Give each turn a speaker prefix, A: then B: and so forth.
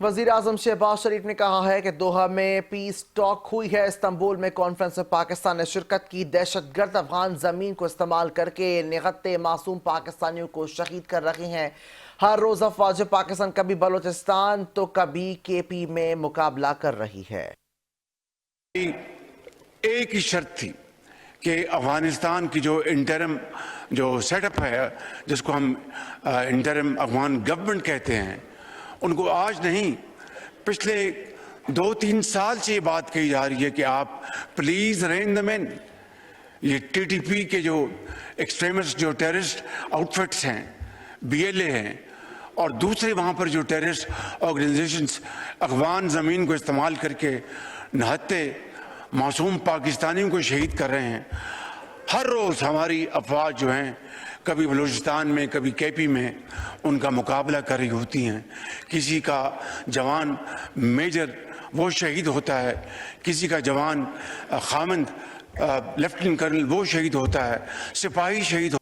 A: वजीर आजम शहबाज शरीफ ने कहा है कि दोहा में पीस टॉक हुई है। इस्तांबुल में कॉन्फ्रेंस में पाकिस्तान ने शिरकत की। दहशतगर्द अफगान जमीन को इस्तेमाल करके निहत्ते मासूम पाकिस्तानियों को शहीद कर रहे हैं। हर रोज अफवाज पाकिस्तान कभी बलोचिस्तान तो कभी केपी में मुकाबला कर रही है।
B: एक ही शर्त थी कि अफगानिस्तान की जो इंटरम जो सेटअप है, जिसको हम इंटरम अफगान गवर्नमेंट कहते हैं, उनको आज नहीं पिछले 2-3 साल से ये बात कही जा रही है कि आप प्लीज रेन द मैन। ये टीटीपी के जो एक्सट्रीमिस्ट जो टेररिस्ट आउटफिट्स हैं, बीएलए हैं और दूसरे वहाँ पर जो टेररिस्ट ऑर्गेनाइजेशंस अफगान ज़मीन को इस्तेमाल करके निहत्ते मासूम पाकिस्तानियों को शहीद कर रहे हैं। हर रोज़ हमारी अफवाज जो हैं कभी बलूचिस्तान में कभी केपी में उनका मुकाबला कर रही होती हैं। किसी का जवान मेजर वो शहीद होता है, किसी का जवान खामंद लेफ्टिनेंट कर्नल वो शहीद होता है, सिपाही शहीद